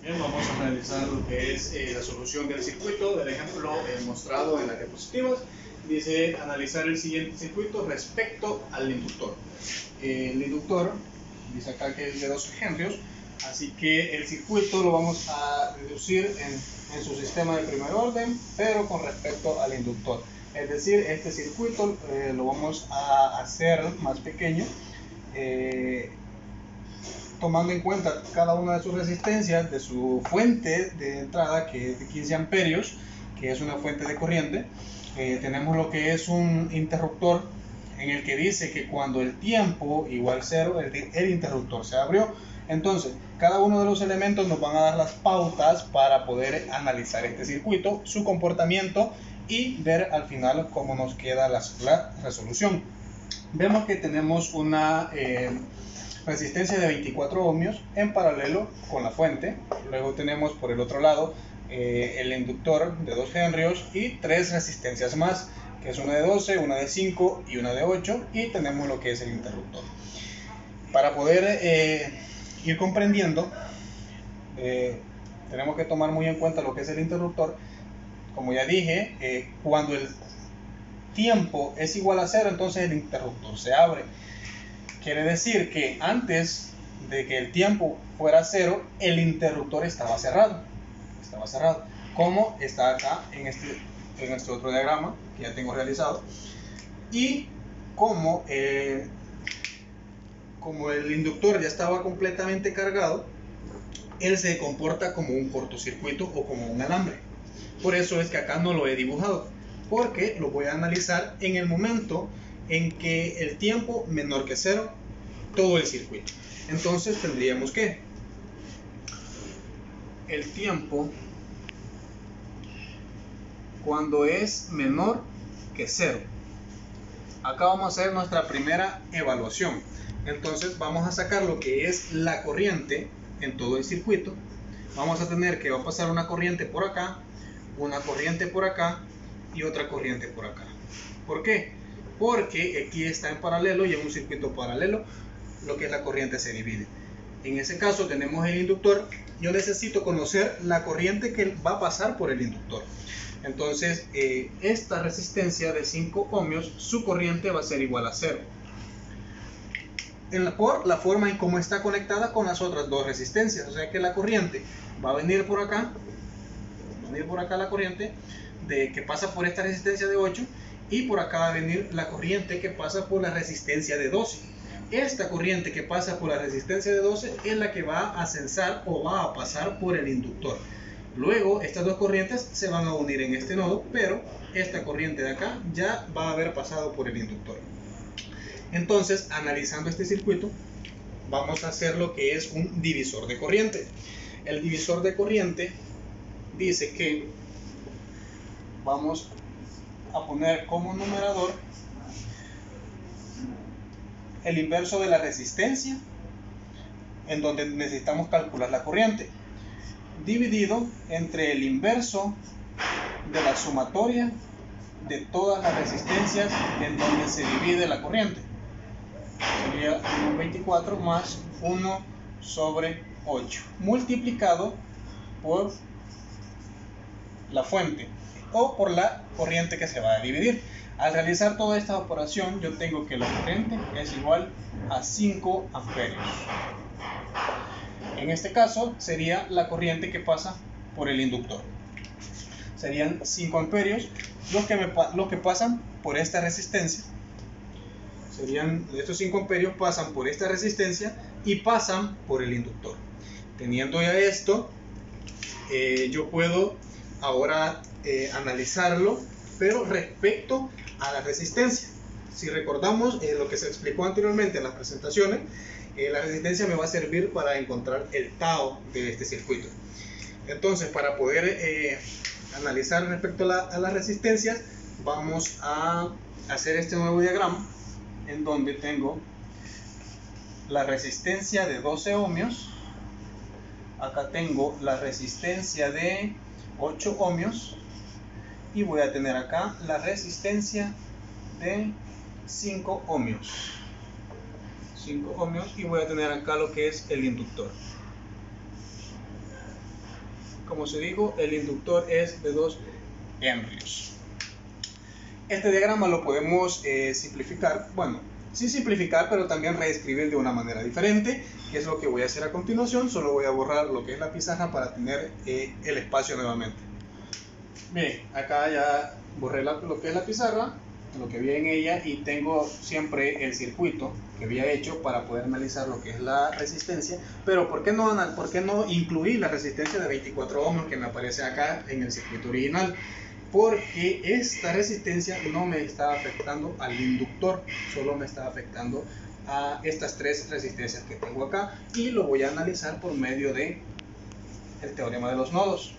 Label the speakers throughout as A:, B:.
A: Bien, vamos a analizar lo que es la solución del circuito del ejemplo mostrado en las diapositivas. Dice analizar el siguiente circuito respecto al inductor. El inductor dice acá que es de 2 henrios, así que el circuito lo vamos a reducir en su sistema de primer orden, pero con respecto al inductor. Es decir, este circuito lo vamos a hacer más pequeño, tomando en cuenta cada una de sus resistencias de su fuente de entrada, que es de 15 amperios, que es una fuente de corriente. Tenemos lo que es un interruptor en el que dice que cuando el tiempo igual 0, el interruptor se abrió. Entonces, cada uno de los elementos nos van a dar las pautas para poder analizar este circuito, su comportamiento y ver al final cómo nos queda la resolución. Vemos que tenemos una resistencia de 24 ohmios en paralelo con la fuente. Luego tenemos por el otro lado el inductor de 2 henrios y 3 resistencias más, que es una de 12, una de 5 y una de 8, y tenemos lo que es el interruptor. Para poder ir comprendiendo, tenemos que tomar muy en cuenta lo que es el interruptor. Como ya dije, cuando el tiempo es igual a 0, entonces el interruptor se abre. Quiere decir que antes de que el tiempo fuera 0, el interruptor estaba cerrado. Como está acá en este otro diagrama que ya tengo realizado. Y como el inductor ya estaba completamente cargado, él se comporta como un cortocircuito o como un alambre. Por eso es que acá no lo he dibujado, porque lo voy a analizar en el momento en que el tiempo menor que 0, todo el circuito. Entonces tendríamos que el tiempo cuando es menor que 0. Acá vamos a hacer nuestra primera evaluación. Entonces vamos a sacar lo que es la corriente en todo el circuito. Vamos a tener que va a pasar una corriente por acá, una corriente por acá y otra corriente por acá. ¿Por qué? Porque aquí está en paralelo y en un circuito paralelo lo que es la corriente se divide. En ese caso tenemos el inductor. Yo necesito conocer la corriente que va a pasar por el inductor. Entonces esta resistencia de 5 ohmios, su corriente va a ser igual a 0. Por la forma en cómo está conectada con las otras dos resistencias. O sea que la corriente va a venir por acá. La corriente que pasa por esta resistencia de 8. Y por acá va a venir la corriente que pasa por la resistencia de 12. Esta corriente que pasa por la resistencia de 12 es la que va a censar o va a pasar por el inductor. Luego estas dos corrientes se van a unir en este nodo, pero esta corriente de acá ya va a haber pasado por el inductor. Entonces, analizando este circuito, vamos a hacer lo que es un divisor de corriente. El divisor de corriente dice que vamos a poner como numerador el inverso de la resistencia, en donde necesitamos calcular la corriente, dividido entre el inverso de la sumatoria de todas las resistencias en donde se divide la corriente. Sería 1/24 más 1 sobre 8 multiplicado por la fuente o por la corriente que se va a dividir. Al realizar toda esta operación, yo tengo que la corriente es igual a 5 amperios. En este caso sería la corriente que pasa por el inductor. Serían 5 amperios los que pasan por esta resistencia. Serían estos 5 amperios pasan por esta resistencia y pasan por el inductor. Teniendo ya esto, yo puedo ahora analizarlo, pero respecto a la resistencia. Si recordamos lo que se explicó anteriormente en las presentaciones, la resistencia me va a servir para encontrar el tau de este circuito. Entonces, para poder analizar respecto a las resistencias, vamos a hacer este nuevo diagrama en donde tengo la resistencia de 12 ohmios. Acá tengo la resistencia de 8 ohmios y voy a tener acá la resistencia de 5 ohmios. 5 ohmios y voy a tener acá lo que es el inductor. como se dijo, el inductor es de 2 henrios. Este diagrama lo podemos simplificar, bueno, sí simplificar, pero también reescribir de una manera diferente, que es lo que voy a hacer a continuación. Solo voy a borrar lo que es la pizarra para tener el espacio nuevamente. Bien, acá ya borré lo que es la pizarra, lo que vi en ella, y tengo siempre el circuito que había hecho para poder analizar lo que es la resistencia. Pero ¿por qué no incluir la resistencia de 24 ohms que me aparece acá en el circuito original? Porque esta resistencia no me está afectando al inductor, solo me está afectando a estas 3 resistencias que tengo acá, y lo voy a analizar por medio de el teorema de los nodos,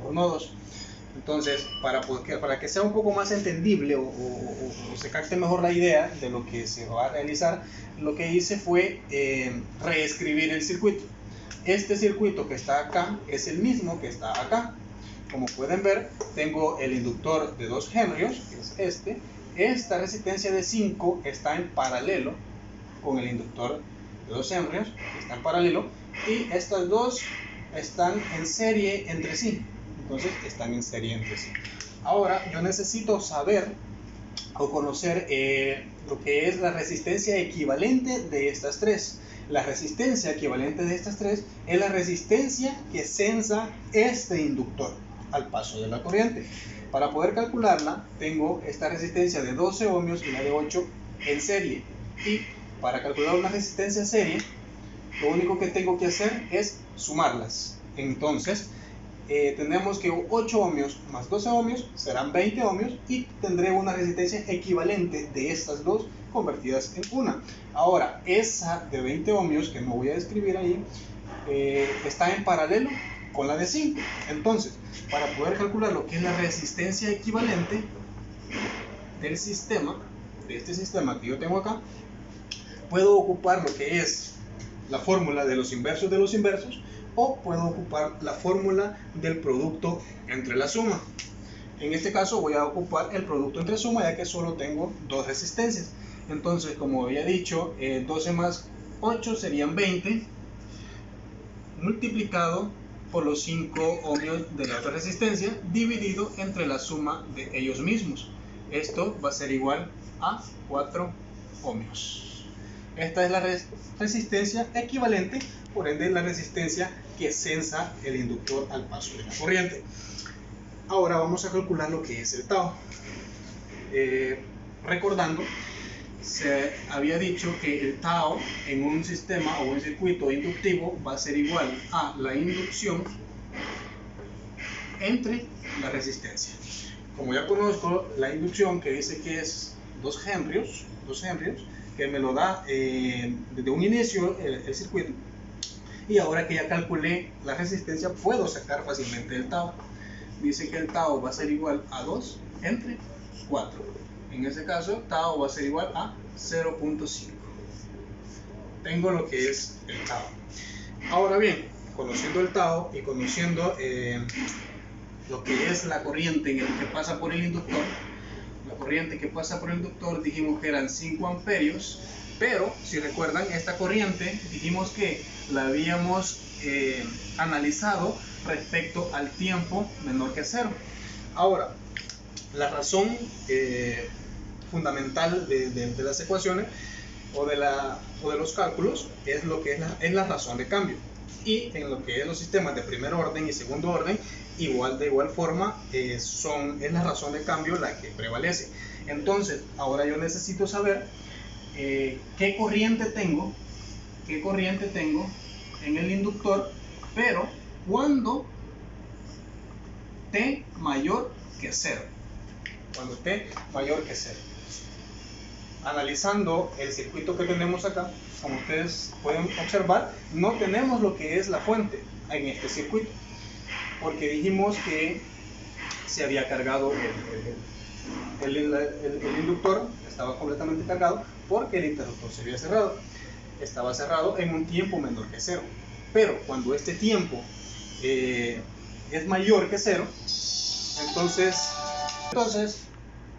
A: por nodos. Entonces, para que sea un poco más entendible o se capte mejor la idea de lo que se va a realizar, lo que hice fue reescribir el circuito. Este circuito que está acá es el mismo que está acá. Como pueden ver, tengo el inductor de 2 henrios, que es este. Esta resistencia de 5 está en paralelo con el inductor de 2 henrios, que está en paralelo, y estas dos están en serie entre sí. Entonces están en serie entre sí. Ahora yo necesito saber o conocer lo que es la resistencia equivalente de estas 3. La resistencia equivalente de estas 3 es la resistencia que censa este inductor al paso de la corriente. Para poder calcularla, tengo esta resistencia de 12 ohmios y la de 8 en serie. Y para calcular una resistencia en serie, lo único que tengo que hacer es sumarlas. Entonces, tenemos que 8 ohmios más 12 ohmios serán 20 ohmios, y tendré una resistencia equivalente de estas dos convertidas en una. Ahora, esa de 20 ohmios, que no voy a describir ahí, está en paralelo con la de 5. Entonces, para poder calcular lo que es la resistencia equivalente del sistema, de este sistema que yo tengo acá, puedo ocupar lo que es la fórmula de los inversos de los inversos, o puedo ocupar la fórmula del producto entre la suma. En este caso voy a ocupar el producto entre suma, ya que solo tengo 2 resistencias. Entonces, como había dicho, 12 más 8 serían 20, multiplicado por los 5 ohmios de la otra resistencia, dividido entre la suma de ellos mismos. Esto va a ser igual a 4 ohmios. Esta es la resistencia equivalente, por ende la resistencia que censa el inductor al paso de la corriente. Ahora vamos a calcular lo que es el tau. Recordando, se había dicho que el tau en un sistema o un circuito inductivo va a ser igual a la inducción entre la resistencia. Como ya conozco la inducción, que dice que es 2 henrios, que me lo da desde un inicio el circuito, y ahora que ya calculé la resistencia, puedo sacar fácilmente el tau. Dice que el tau va a ser igual a 2 entre 4. En ese caso, tau va a ser igual a 0.5. Tengo lo que es el tau. Ahora bien, conociendo el tau y conociendo lo que es la corriente que pasa por el inductor, la corriente que pasa por el inductor dijimos que eran 5 amperios, pero si recuerdan, esta corriente dijimos que la habíamos analizado respecto al tiempo menor que 0. Ahora, la razón fundamental de las ecuaciones o de los cálculos es lo que es la razón de cambio, y en lo que es los sistemas de primer orden y segundo orden, de igual forma es la razón de cambio la que prevalece. Entonces ahora yo necesito saber qué corriente tengo en el inductor, pero cuando T mayor que 0. Cuando T mayor que 0. Analizando el circuito que tenemos acá, como ustedes pueden observar, no tenemos lo que es la fuente en este circuito, porque dijimos que se había cargado el inductor, estaba completamente cargado porque el interruptor se había cerrado. Estaba cerrado en un tiempo menor que 0. Pero cuando este tiempo es mayor que 0,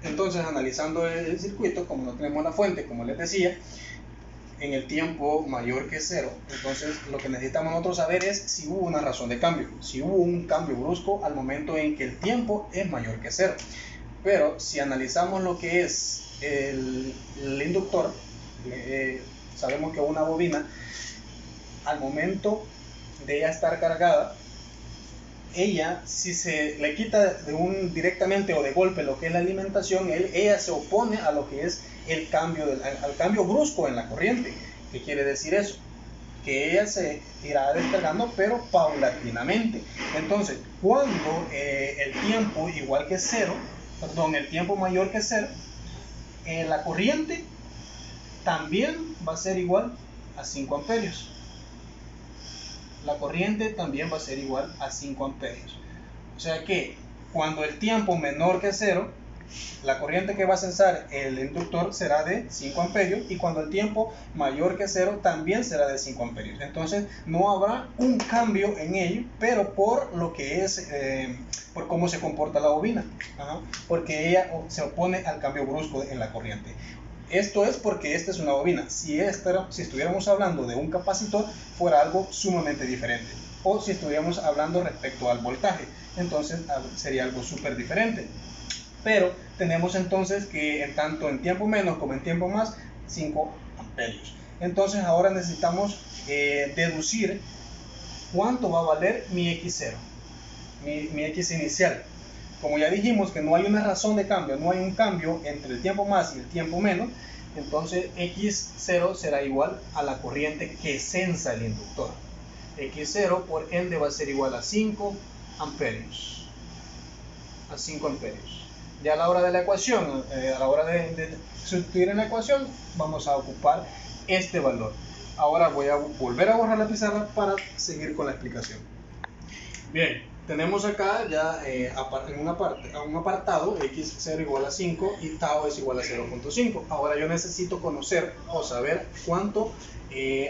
A: entonces analizando el circuito, como no tenemos la fuente, como les decía, en el tiempo mayor que 0, entonces lo que necesitamos nosotros saber es si hubo una razón de cambio, si hubo un cambio brusco al momento en que el tiempo es mayor que 0. Pero si analizamos lo que es el inductor, sabemos que una bobina, al momento de ella estar cargada, ella, si se le quita directamente o de golpe lo que es la alimentación, ella se opone a lo que es el cambio, al cambio brusco en la corriente. ¿Qué quiere decir eso? Que ella se irá descargando, pero paulatinamente. Entonces, cuando el tiempo igual que 0, perdón, el tiempo mayor que 0, la corriente también va a ser igual a 5 amperios. La corriente también va a ser igual a 5 amperios. O sea que cuando el tiempo menor que 0, la corriente que va a censar el inductor será de 5 amperios, y cuando el tiempo mayor que 0 también será de 5 amperios. Entonces no habrá un cambio en ello, pero por lo que es, por cómo se comporta la bobina, porque ella se opone al cambio brusco en la corriente. Esto es porque esta es una bobina. Si estuviéramos hablando de un capacitor, fuera algo sumamente diferente. O si estuviéramos hablando respecto al voltaje, entonces sería algo súper diferente. Pero tenemos entonces que tanto en tiempo menos como en tiempo más, 5 amperios. Entonces ahora necesitamos deducir cuánto va a valer mi X0, mi X inicial. Como ya dijimos que no hay una razón de cambio, no hay un cambio entre el tiempo más y el tiempo menos, entonces X0 será igual a la corriente que censa el inductor. X0 por ende va a ser igual a 5 amperios. A 5 amperios. Ya a la hora de la ecuación, a la hora de sustituir en la ecuación, vamos a ocupar este valor. Ahora voy a volver a borrar la pizarra para seguir con la explicación. Bien. Tenemos acá ya en un apartado X0 igual a 5 y tau es igual a 0.5. Ahora yo necesito conocer o saber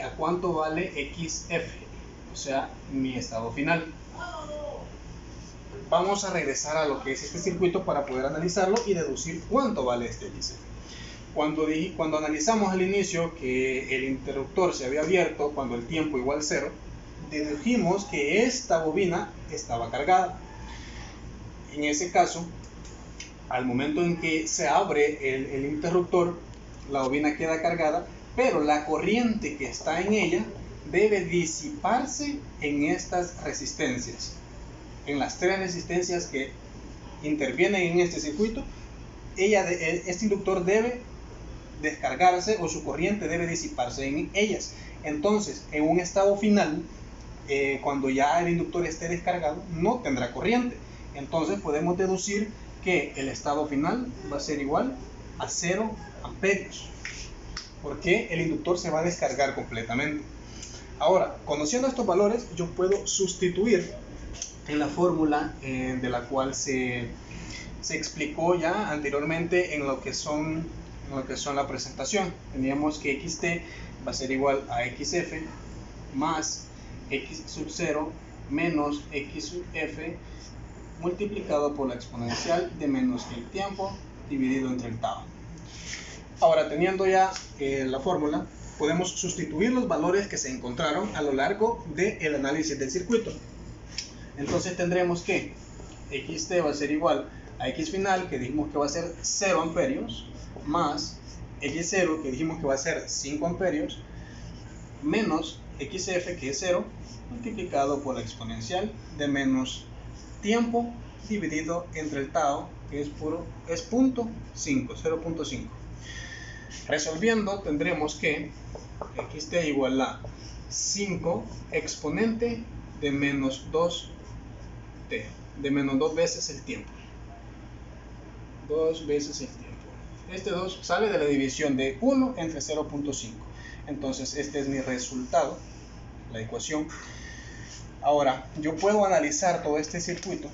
A: a cuánto vale XF, o sea, mi estado final. Vamos a regresar a lo que es este circuito para poder analizarlo y deducir cuánto vale este XF. Cuando analizamos al inicio que el interruptor se había abierto cuando el tiempo igual a 0, dedujimos que esta bobina estaba cargada. En ese caso, al momento en que se abre el interruptor, la bobina queda cargada, pero la corriente que está en ella debe disiparse en estas resistencias. En las 3 resistencias que intervienen en este circuito, este inductor debe descargarse o su corriente debe disiparse en ellas. Entonces, en un estado final, cuando ya el inductor esté descargado, no tendrá corriente. Entonces podemos deducir que el estado final va a ser igual a 0 amperios, porque el inductor se va a descargar completamente. Ahora, conociendo estos valores, yo puedo sustituir en la fórmula de la cual se explicó ya anteriormente en lo que son la presentación. Teníamos que XT va a ser igual a XF más X sub 0 menos X sub F multiplicado por la exponencial de menos el tiempo dividido entre el tau. Ahora, teniendo ya la fórmula, podemos sustituir los valores que se encontraron a lo largo del análisis del circuito. Entonces tendremos que XT va a ser igual a X final, que dijimos que va a ser 0 amperios, más X0, que dijimos que va a ser 5 amperios, menos XF, que es 0, multiplicado por la exponencial de menos tiempo dividido entre el tau, que es 0.5. Resolviendo, tendremos que XT igual a 5 exponente de menos 2t, de menos 2 veces el tiempo. 2 veces el tiempo. Este 2 sale de la división de 1 entre 0.5. Entonces este es mi resultado, la ecuación. Ahora, yo puedo analizar todo este circuito,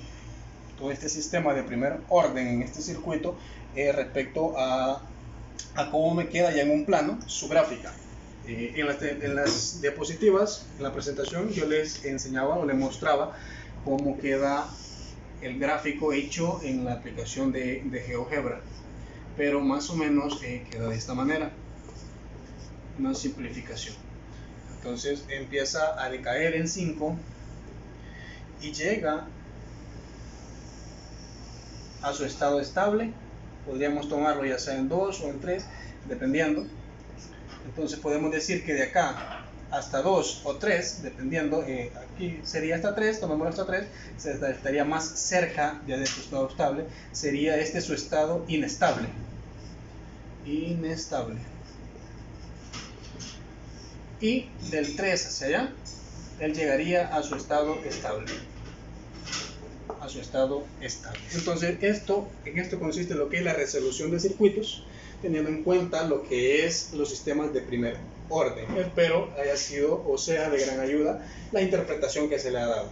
A: todo este sistema de primer orden en este circuito respecto a cómo me queda ya en un plano su gráfica. En las diapositivas, en la presentación, yo les enseñaba o les mostraba cómo queda el gráfico hecho en la aplicación de GeoGebra, pero más o menos queda de esta manera. una simplificación. Entonces empieza a decaer en 5 y llega a su estado estable. Podríamos tomarlo ya sea en 2 o en 3, dependiendo. Entonces podemos decir que de acá hasta 2 o 3, dependiendo, aquí sería hasta 3, tomémoslo hasta 3, estaría más cerca ya de su estado estable, sería este su estado inestable. Y del 3 hacia allá, él llegaría a su estado estable. Entonces en esto consiste lo que es la resolución de circuitos, teniendo en cuenta lo que es los sistemas de primer orden. Espero haya sido o sea de gran ayuda la interpretación que se le ha dado.